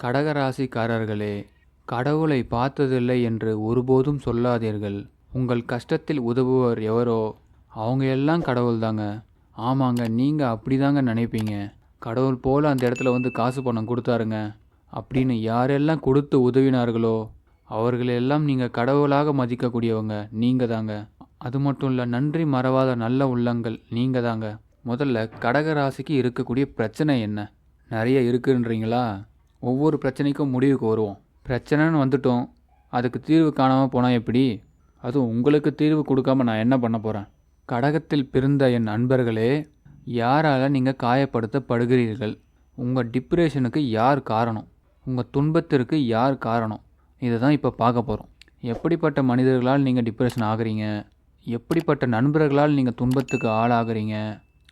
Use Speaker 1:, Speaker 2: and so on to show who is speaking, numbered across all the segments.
Speaker 1: கடகராசிக்காரர்களே, கடவுளை பார்த்ததில்லை என்று ஒருபோதும் சொல்லாதீர்கள். உங்கள் கஷ்டத்தில் உதவுவர் எவரோ அவங்க எல்லாம் கடவுள் தாங்க. ஆமாங்க, நீங்கள் அப்படி தாங்க நினைப்பீங்க. கடவுள் போல் அந்த இடத்துல வந்து காசு பணம் கொடுத்தாருங்க அப்படின்னு யாரெல்லாம் கொடுத்து உதவினார்களோ அவர்களெல்லாம் நீங்கள் கடவுளாக மதிக்கக்கூடியவங்க நீங்கள் தாங்க. அது மட்டும் இல்லை, நன்றி மறவாத நல்ல உள்ளங்கள் நீங்கள் தாங்க. முதல்ல கடகராசிக்கு இருக்கக்கூடிய பிரச்சனை என்ன? நிறைய இருக்குன்றீங்களா? ஒவ்வொரு பிரச்சனைக்கும் முடிவுக்கு வருவோம். பிரச்சனைன்னு வந்துட்டோம், அதுக்கு தீர்வு காணாமல் போனால் எப்படி? அதுவும் உங்களுக்கு தீர்வு கொடுக்காம நான் என்ன பண்ண போகிறேன்? கடகத்தில் பிறந்த என் நண்பர்களே, யாரால் நீங்கள் காயப்படுத்தப்படுகிறீர்கள்? உங்கள் டிப்ரெஷனுக்கு யார் காரணம்? உங்கள் துன்பத்திற்கு யார் காரணம்? இதை தான் இப்போ பார்க்க போகிறோம். எப்படிப்பட்ட மனிதர்களால் நீங்கள் டிப்ரெஷன் ஆகுறீங்க? எப்படிப்பட்ட நண்பர்களால் நீங்கள் துன்பத்துக்கு ஆளாகிறீங்க?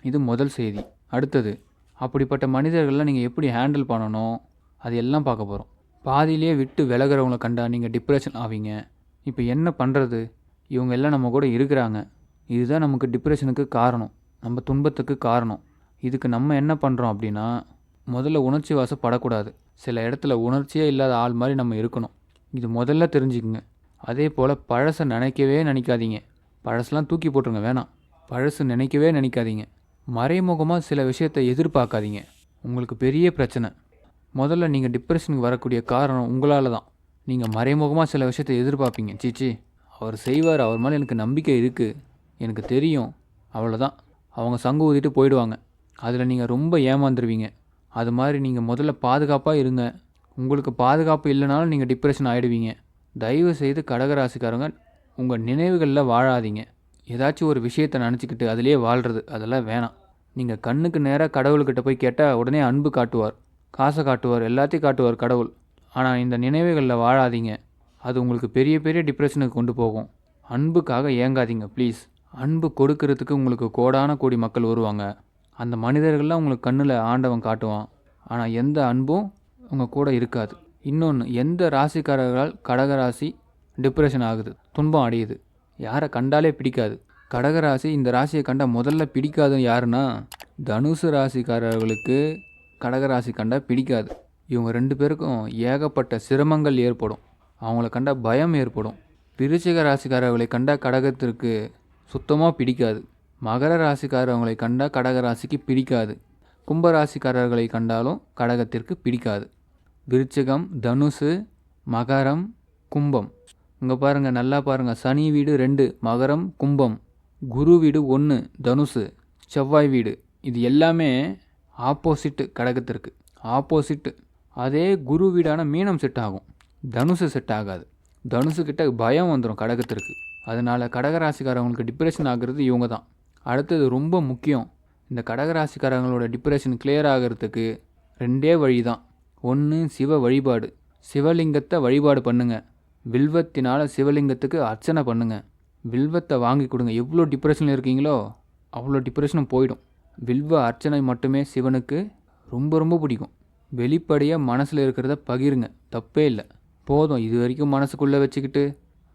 Speaker 1: இது முதல் செய்தி. அடுத்தது, அப்படிப்பட்ட மனிதர்கள்லாம் நீங்கள் எப்படி ஹேண்டில் பண்ணணும்? அது எல்லாம் பார்க்க போகிறோம். பாதியிலே விட்டு விலகிறவங்கள கண்டா நீங்கள் டிப்ரெஷன் ஆவீங்க. இப்போ என்ன பண்ணுறது? இவங்க எல்லாம் நம்ம கூட இருக்கிறாங்க, இதுதான் நமக்கு டிப்ரெஷனுக்கு காரணம், நம்ம துன்பத்துக்கு காரணம். இதுக்கு நம்ம என்ன பண்ணுறோம் அப்படின்னா, முதல்ல உணர்ச்சி வாசப்படக்கூடாது. சில இடத்துல உணர்ச்சியே இல்லாத ஆள் மாதிரி நம்ம இருக்கணும். இது முதல்ல தெரிஞ்சுக்குங்க. அதே போல் பழசை நினைக்கவே நினைக்காதீங்க. பழசெலாம் தூக்கி போட்டுருங்க, வேணாம். பழசு நினைக்கவே நினைக்காதீங்க. மறைமுகமாக சில விஷயத்தை எதிர்பார்க்காதீங்க. உங்களுக்கு பெரிய பிரச்சனை. முதல்ல நீங்கள் டிப்ரெஷனுக்கு வரக்கூடிய காரணம் உங்களால் தான். நீங்கள் மறைமுகமாக சில விஷயத்தை எதிர்பார்ப்பீங்க. சீச்சி, அவர் செய்வார், அவர் மேலே எனக்கு நம்பிக்கை இருக்குது, எனக்கு தெரியும், அவ்வளோதான். அவங்க சங்கு ஊதிட்டு போயிடுவாங்க. அதில் நீங்கள் ரொம்ப ஏமாந்துருவீங்க. அது மாதிரி நீங்கள் முதல்ல பாதுகாப்பாக இருங்க. உங்களுக்கு பாதுகாப்பு இல்லைனாலும் நீங்கள் டிப்ரெஷன் ஆகிடுவீங்க. தயவு செய்து கடகராசிக்காரங்க உங்கள் நினைவுகளில் வாழாதீங்க. ஏதாச்சும் ஒரு விஷயத்தை நினச்சிக்கிட்டு அதிலே வாழ்கிறது, அதெல்லாம் வேணாம். நீங்கள் கண்ணுக்கு நேராக கடவுள்கிட்ட போய் கேட்டால் உடனே அன்பு காட்டுவார், காசை காட்டுவார், எல்லாத்தையும் காட்டுவார் கடவுள். ஆனால் இந்த நினைவுகளில் வாழாதீங்க. அது உங்களுக்கு பெரிய பெரிய டிப்ரெஷனுக்கு கொண்டு போகும். அன்புக்காக ஏங்காதீங்க ப்ளீஸ். அன்பு கொடுக்கறதுக்கு உங்களுக்கு கோடான கோடி மக்கள் வருவாங்க. அந்த மனிதர்கள்லாம் உங்களுக்கு கண்ணில் ஆண்டவன் காட்டுவான். ஆனால் எந்த அன்பும் உங்கள் கூட இருக்காது. இன்னொன்று, எந்த ராசிக்காரர்களால் கடகராசி டிப்ரெஷன் ஆகுது, துன்பம் அடையுது? யாரை கண்டாலே பிடிக்காது. கடகராசி இந்த ராசியை கண்டால் முதல்ல பிடிக்காதுன்னு யாருன்னா, தனுசு ராசிக்காரர்களுக்கு கடகராசி கண்டால் பிடிக்காது. இவங்க ரெண்டு பேருக்கும் ஏகப்பட்ட சிரமங்கள் ஏற்படும். அவங்கள கண்டால் பயம் ஏற்படும். விருச்சிக ராசிக்காரர்களை கண்டால் கடகத்திற்கு சுத்தமாக பிடிக்காது. மகர ராசிக்காரவங்களை கண்டால் கடகராசிக்கு பிடிக்காது. கும்பராசிக்காரர்களை கண்டாலும் கடகத்திற்கு பிடிக்காது. விருச்சிகம், தனுசு, மகரம், கும்பம். இங்கே பாருங்கள், நல்லா பாருங்கள். சனி வீடு 2 மகரம், கும்பம். குரு வீடு 1 தனுசு, செவ்வாய் வீடு. இது எல்லாமே ஆப்போசிட்டு கடகத்திற்கு, ஆப்போசிட்டு. அதே குரு வீடான மீனம் செட் ஆகும், தனுசு செட் ஆகாது. தனுசு கிட்ட பயம் வந்துடும் கடகத்திற்கு. அதனால் கடகராசிக்காரவங்களுக்கு டிப்ரெஷன் ஆகிறது இவங்க தான். அடுத்தது ரொம்ப முக்கியம். இந்த கடகராசிக்காரங்களோட டிப்ரெஷன் கிளியர் ஆகிறதுக்கு 2 வழி தான். ஒன்று, சிவ வழிபாடு. சிவலிங்கத்தை வழிபாடு பண்ணுங்க. வில்வத்தினால் சிவலிங்கத்துக்கு அர்ச்சனை பண்ணுங்க. வில்வத்தை வாங்கி கொடுங்க. எவ்வளோ டிப்ரெஷனில் இருக்கீங்களோ அவ்வளோ டிப்ரெஷனும் போயிடும். வில்வ அர்ச்சனை மட்டுமே சிவனுக்கு ரொம்ப ரொம்ப பிடிக்கும். வெளிப்படையாக மனசில் இருக்கிறத பகிருங்க, தப்பே இல்லை. போதும், இது வரைக்கும் மனசுக்குள்ளே வச்சுக்கிட்டு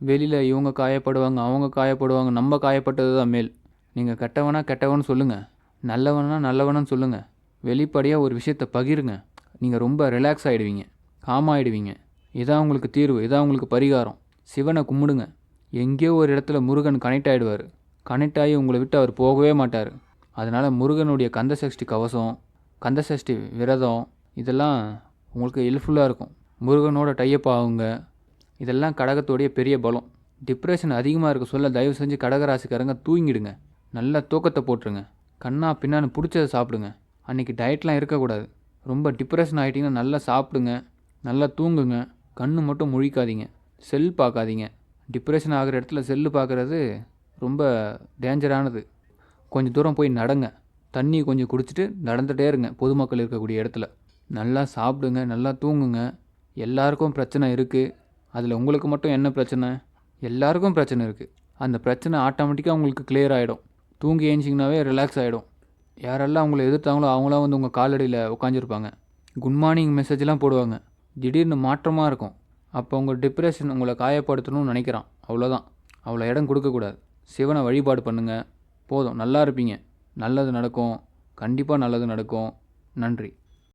Speaker 1: வெளியில் இவங்க காயப்படுவாங்க, அவங்க காயப்படுவாங்க, நம்ம காயப்பட்டது தான் மேல். நீங்கள் கெட்டவனா கெட்டவன்னு சொல்லுங்கள், நல்லவனா நல்லவனு சொல்லுங்கள். வெளிப்படையாக ஒரு விஷயத்தை பகிருங்க. நீங்கள் ரொம்ப ரிலாக்ஸ் ஆகிடுவீங்க, காம் ஆகிடுவீங்க. இதான் உங்களுக்கு தீர்வு, இதான் உங்களுக்கு பரிகாரம். சிவனை கும்பிடுங்க. எங்கேயோ ஒரு இடத்துல முருகன் கனெக்ட் ஆகிடுவார். கனெக்ட் ஆகி உங்களை விட்டு அவர் போகவே மாட்டார். அதனால் முருகனுடைய கந்தசஷ்டி கவசம், கந்தசஷ்டி விரதம், இதெல்லாம் உங்களுக்கு ஹெல்ப்ஃபுல்லாக இருக்கும். முருகனோட டையப் ஆகுங்க. இதெல்லாம் கடகத்தோடைய பெரிய பலம். டிப்ரெஷன் அதிகமாக இருக்க சொல்ல தயவு செஞ்சு கடகராசிக்காரங்க தூங்கிடுங்க. நல்லா தூக்கத்தை போட்டுருங்க. கண்ணா பின்னான்னு பிடிச்சதை சாப்பிடுங்க. அன்றைக்கி டயட்லாம் இருக்கக்கூடாது. ரொம்ப டிப்ரெஷன் ஆகிட்டிங்கன்னா நல்லா சாப்பிடுங்க, நல்லா தூங்குங்க. கண்ணு மட்டும் முழிக்காதீங்க, செல் பார்க்காதீங்க. டிப்ரெஷன் ஆகிற இடத்துல செல்லு பார்க்குறது ரொம்ப டேஞ்சரானது. கொஞ்சம் தூரம் போய் நடங்க. தண்ணி கொஞ்சம் குடிச்சிட்டு நடந்துகிட்டே இருங்க பொதுமக்கள் இருக்கக்கூடிய இடத்துல. நல்லா சாப்பிடுங்க, நல்லா தூங்குங்க. எல்லாருக்கும் பிரச்சனை இருக்குது. அதில் உங்களுக்கு மட்டும் என்ன பிரச்சனை? எல்லாருக்கும் பிரச்சனை இருக்குது. அந்த பிரச்சனை ஆட்டோமேட்டிக்காக உங்களுக்கு கிளியர் ஆகிடும். தூங்கி ஏஞ்சிங்கனாவே ரிலாக்ஸ் ஆகிடும். யாரெல்லாம் அவங்கள எதிர்த்தாங்களோ அவங்களாம் வந்து உங்கள் காலடியில் உட்காந்துருப்பாங்க. குட் மார்னிங் மெசேஜ்லாம் போடுவாங்க. திடீர்னு மாற்றமாக இருக்கும். அப்போ உங்கள் டிப்ரெஷன் உங்களை காயப்படுத்தணும்னு நினைக்கிறான். அவ்வளோதான். அவ்வளோ இடம் கொடுக்கக்கூடாது. சிவனை வழிபாடு பண்ணுங்கள், போதும், நல்லா இருப்பீங்க. நல்லது நடக்கும், கண்டிப்பாக நல்லது நடக்கும். நன்றி.